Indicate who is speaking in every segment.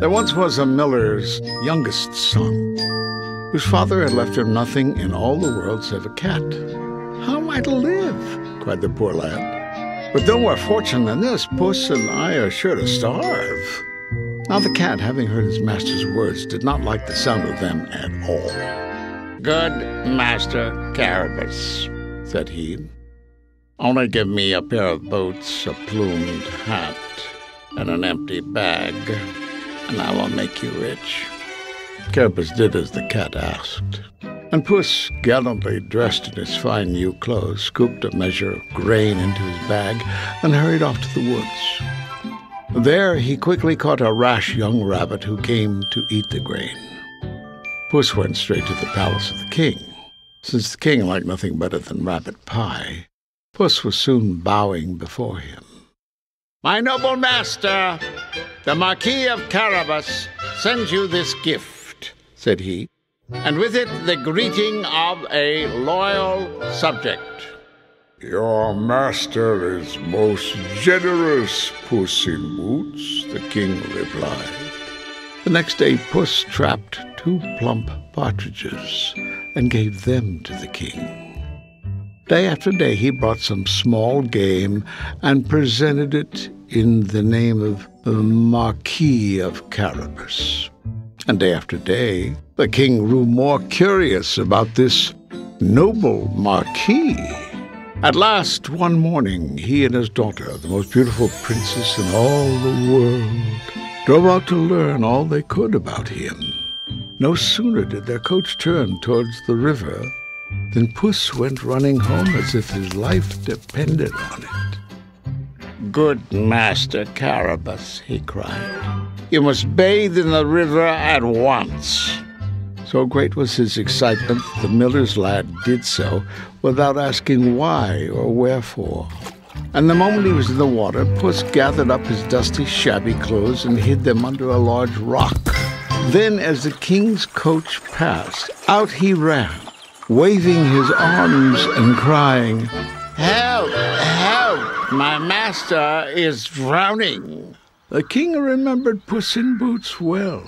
Speaker 1: There once was a miller's youngest son, whose father had left him nothing in all the world save a cat. "How am I to live?" cried the poor lad. "With no more fortune than this, Puss and I are sure to starve." Now the cat, having heard his master's words, did not like the sound of them at all. "Good Master Carabas," said he, "only give me a pair of boots, a plumed hat, and an empty bag, and I will make you rich." Carabas did as the cat asked, and Puss, gallantly dressed in his fine new clothes, scooped a measure of grain into his bag and hurried off to the woods. There he quickly caught a rash young rabbit who came to eat the grain. Puss went straight to the palace of the king. Since the king liked nothing better than rabbit pie, Puss was soon bowing before him. "My noble master, the Marquis of Carabas, sends you this gift," said he, "and with it the greeting of a loyal subject."
Speaker 2: "Your master is most generous, Puss in Boots," the king replied.
Speaker 1: The next day Puss trapped 2 plump partridges and gave them to the king. Day after day he brought some small game and presented it in the name of the Marquis of Carabas. And day after day the king grew more curious about this noble Marquis. At last, one morning, he and his daughter, the most beautiful princess in all the world, drove out to learn all they could about him. No sooner did their coach turn towards the river than Puss went running home as if his life depended on it.
Speaker 3: "Good Master Carabas," he cried, "you must bathe in the river at once."
Speaker 1: So great was his excitement, the miller's lad did so without asking why or wherefore. And the moment he was in the water, Puss gathered up his dusty, shabby clothes and hid them under a large rock. Then, as the king's coach passed, out he ran, waving his arms and crying,
Speaker 3: "Help! Help! My master is drowning!"
Speaker 1: The king remembered Puss in Boots well.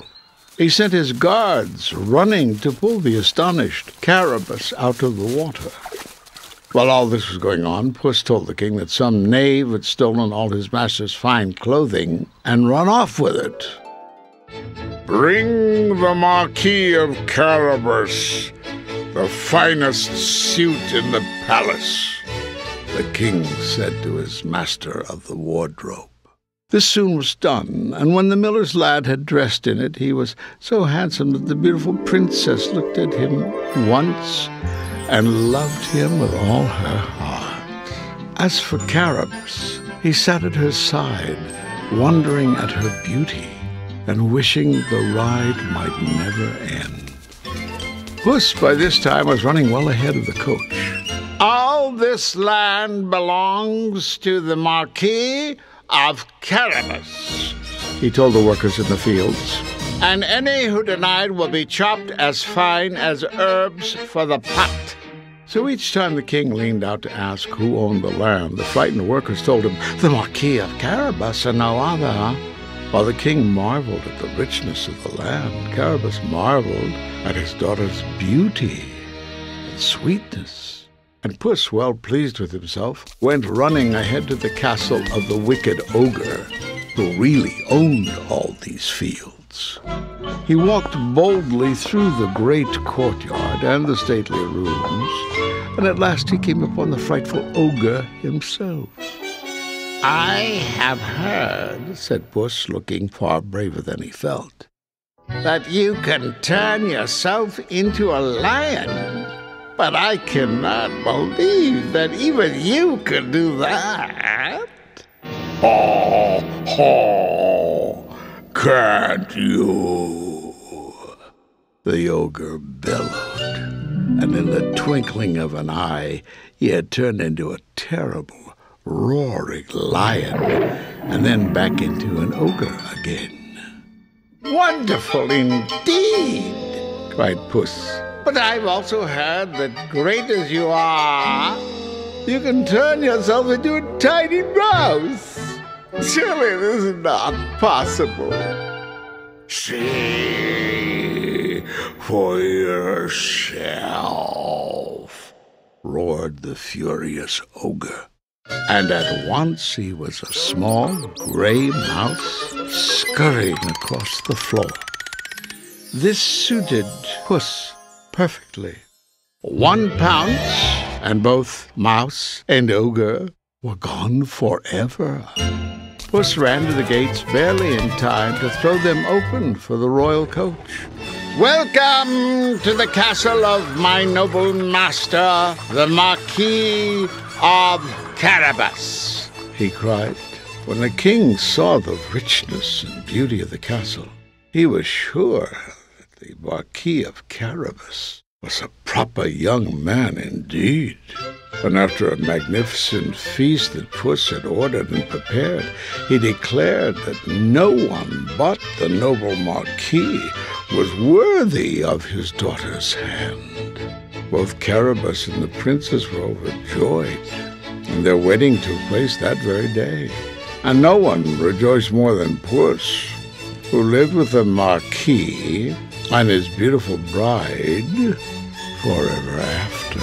Speaker 1: He sent his guards running to pull the astonished Carabas out of the water. While all this was going on, Puss told the king that some knave had stolen all his master's fine clothing and run off with it.
Speaker 2: "Bring the Marquis of Carabas, the finest suit in the palace,"
Speaker 1: the king said to his master of the wardrobe. This soon was done, and when the miller's lad had dressed in it, he was so handsome that the beautiful princess looked at him once and loved him with all her heart. As for Carabas, he sat at her side, wondering at her beauty and wishing the ride might never end. Puss, by this time, was running well ahead of the coach.
Speaker 3: "All this land belongs to the Marquis of Carabas,"
Speaker 1: he told the workers in the fields,
Speaker 3: "and any who denied will be chopped as fine as herbs for the pot."
Speaker 1: So each time the king leaned out to ask who owned the land, the frightened workers told him, "The Marquis of Carabas and no other." While the king marveled at the richness of the land, Carabas marveled at his daughter's beauty and sweetness. And Puss, well pleased with himself, went running ahead to the castle of the wicked ogre, who really owned all these fields. He walked boldly through the great courtyard and the stately rooms, and at last he came upon the frightful ogre himself.
Speaker 3: "I have heard," said Puss, looking far braver than he felt, "that you can turn yourself into a lion. But I cannot believe that even you could do that."
Speaker 2: "Ha, ha! Can't you?"
Speaker 1: the ogre bellowed, and in the twinkling of an eye he had turned into a terrible, roaring lion, and then back into an ogre again.
Speaker 3: "Wonderful indeed!" cried Puss. "But I've also heard that, great as you are, you can turn yourself into a tiny mouse. Surely this is not possible."
Speaker 2: "See for yourself," roared the furious ogre.
Speaker 1: And at once he was a small gray mouse scurrying across the floor. This suited Puss perfectly. One pounce, and both mouse and ogre were gone forever. Puss ran to the gates barely in time to throw them open for the royal coach. "Welcome to the castle of my noble master, the Marquis of Carabas," he cried. When the king saw the richness and beauty of the castle, he was sure that the Marquis of Carabas was a proper young man indeed. And after a magnificent feast that Puss had ordered and prepared, he declared that no one but the noble Marquis was worthy of his daughter's hand. Both Carabas and the princess were overjoyed, and their wedding took place that very day. And no one rejoiced more than Puss, who lived with the Marquis and his beautiful bride forever after.